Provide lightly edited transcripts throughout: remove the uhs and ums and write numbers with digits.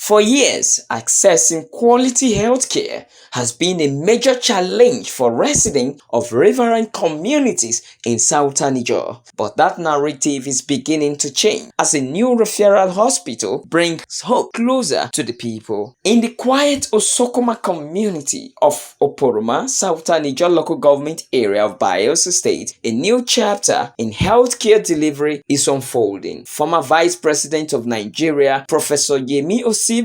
For years, accessing quality healthcare has been a major challenge for residents of riverine communities in southern Niger. But that narrative is beginning to change as a new referral hospital brings hope closer to the people. In the quiet Osokoma community of Oporoma, southern Niger local government area of Bayelsa State, a new chapter in healthcare delivery is unfolding. Former Vice President of Nigeria, Professor Yemi Osibanjo,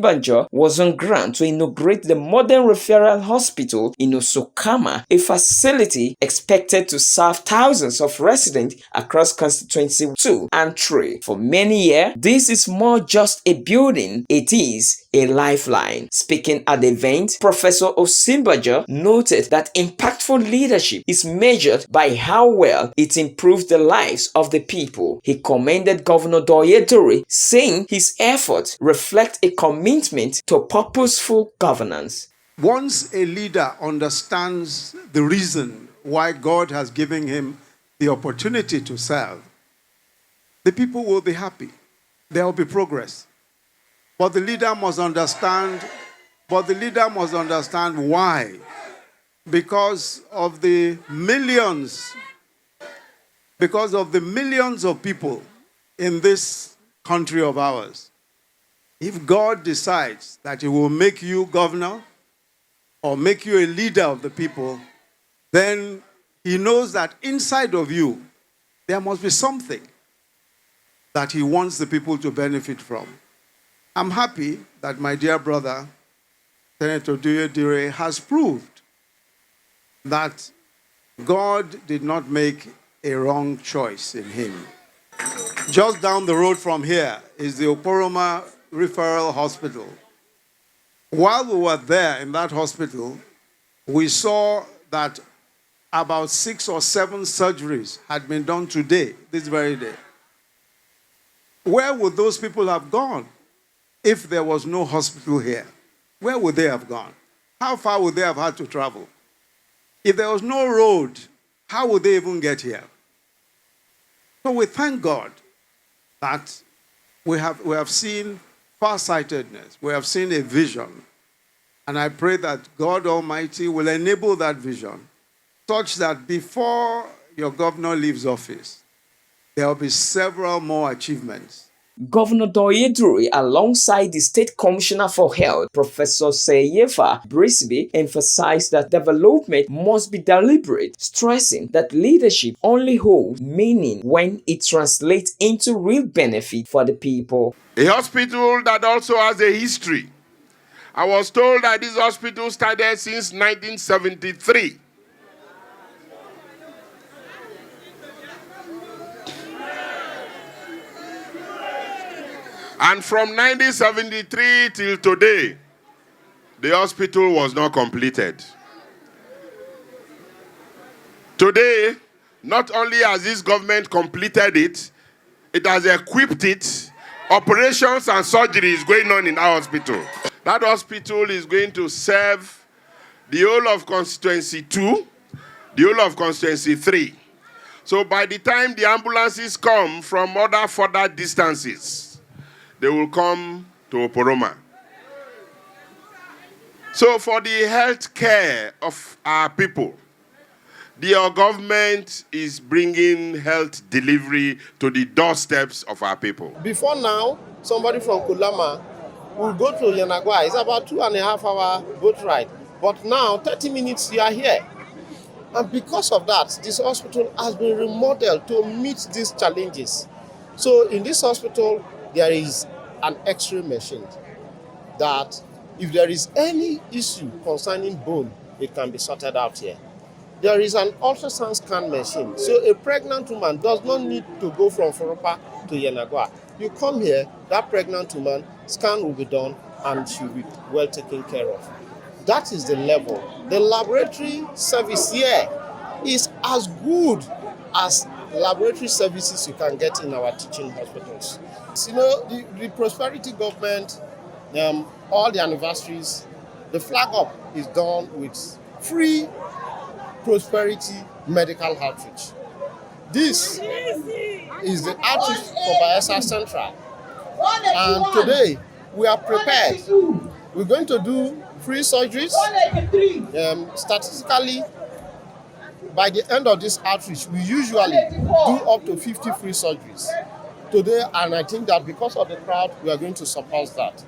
was on ground to inaugurate the modern referral hospital in Osokama, a facility expected to serve thousands of residents across constituency 2 and 3. For many years, this is more just a building, it is a lifeline. Speaking at the event, Professor Osimbajo noted that impactful leadership is measured by how well it improves the lives of the people. He commended Governor Doyedore, saying his efforts reflect a commitment to purposeful governance. Once a leader understands the reason why God has given him the opportunity to serve, the people will be happy. There will be progress. But the leader must understand why. Because of the millions of people in this country of ours. If God decides that he will make you governor or make you a leader of the people, then he knows that inside of you, there must be something that he wants the people to benefit from. I'm happy that my dear brother, Senator Doyedore, has proved that God did not make a wrong choice in him. Just down the road from here is the Oporoma Referral Hospital. While we were there in that hospital, we saw that about 6 or 7 surgeries had been done today, this very day. Where would those people have gone if there was no hospital here? Where would they have gone? How far would they have had to travel? If there was no road, how would they even get here? So we thank God that we have seen farsightedness. We have seen a vision. And I pray that God Almighty will enable that vision such that before your governor leaves office, there will be several more achievements. Governor Doyedore, alongside the State Commissioner for Health, Professor Seyefa Brisby, emphasized that development must be deliberate, stressing that leadership only holds meaning when it translates into real benefit for the people. A hospital that also has a history. I was told that this hospital started since 1973. And from 1973 till today, the hospital was not completed. Today, not only has this government completed it, it has equipped it. Operations and surgeries going on in our hospital. That hospital is going to serve the whole of constituency 2, the whole of constituency 3. So by the time the ambulances come from other further distances, they will come to Oporoma. So for the health care of our people, the government is bringing health delivery to the doorsteps of our people. Before now, somebody from Kulama will go to Yanagwa. It's about 2.5 hour boat ride. But now, 30 minutes, you are here. And because of that, this hospital has been remodeled to meet these challenges. So in this hospital, there is an X-ray machine that if there is any issue concerning bone, it can be sorted out here. There is an ultrasound scan machine. So a pregnant woman does not need to go from Foropa to Yenagwa. You come here, that pregnant woman, scan will be done and she'll be well taken care of. That is the level. The laboratory service here is as good as laboratory services you can get in our teaching hospitals. You know, the prosperity government, all the anniversaries, the flag up is done with free prosperity medical outreach. This is the outreach for Bayelsa Central. And today, we are prepared. We're going to do free surgeries. Statistically, by the end of this outreach, we usually do up to 50 free surgeries today, and I think that because of the crowd, we are going to surpass that.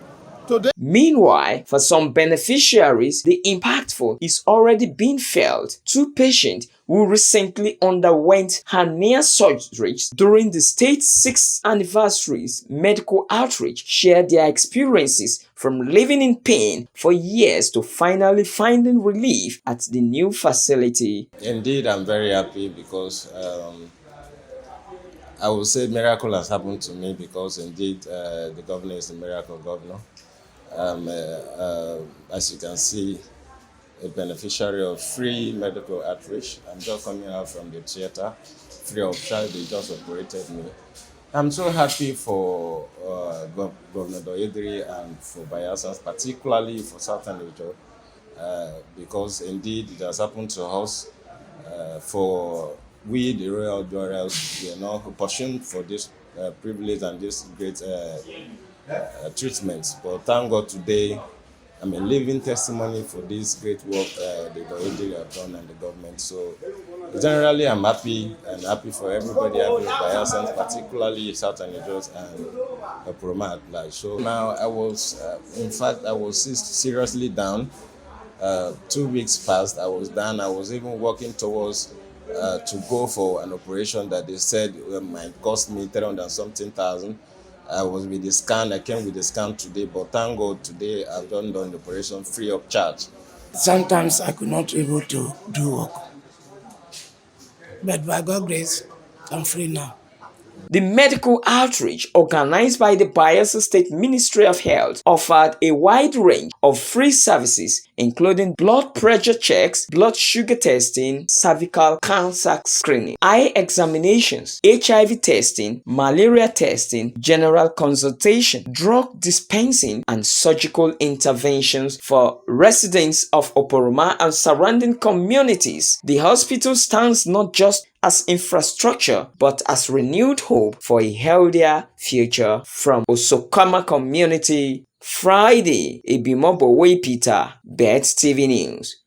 Today, Meanwhile, for some beneficiaries, the impactful is already being felt. Two patients who recently underwent hernia surgeries during the state's 6th anniversary's medical outreach shared their experiences from living in pain for years to finally finding relief at the new facility. Indeed, I'm very happy because I would say miracle has happened to me because indeed the governor is a miracle governor. As you can see, a beneficiary of free medical outreach. I'm just coming out from the theater, free of charge. They just operated me. I'm so happy for Governor Doyedri and for Bayelsa, particularly for Southern Region, because indeed it has happened to us. For we, the royal dwellers, we are not opportune for this privilege and this great treatment. But thank God today, I'm a living testimony for this great work the Doyedri have done and the government. So generally, I'm happy and happy for everybody, happy with Bayelsa, particularly Southern Regions and Poroma at large. So now I was, in fact, I was seriously down. 2 weeks passed, I was done. I was even working towards to go for an operation that they said might cost me 300 and something thousand. I was with the scan, I came with the scan today, but thank God today I've done the operation free of charge. Sometimes I could not able to do work, but by God's grace, I'm free now. The medical outreach organized by the Bayelsa State Ministry of Health offered a wide range of free services, including blood pressure checks, blood sugar testing, cervical cancer screening, eye examinations, HIV testing, malaria testing, general consultation, drug dispensing, and surgical interventions for residents of Oporoma and surrounding communities. The hospital stands not just as infrastructure, but as renewed hope for a healthier future. From Osokama Community, Friday, Ebimobo Peter, Bet TV News.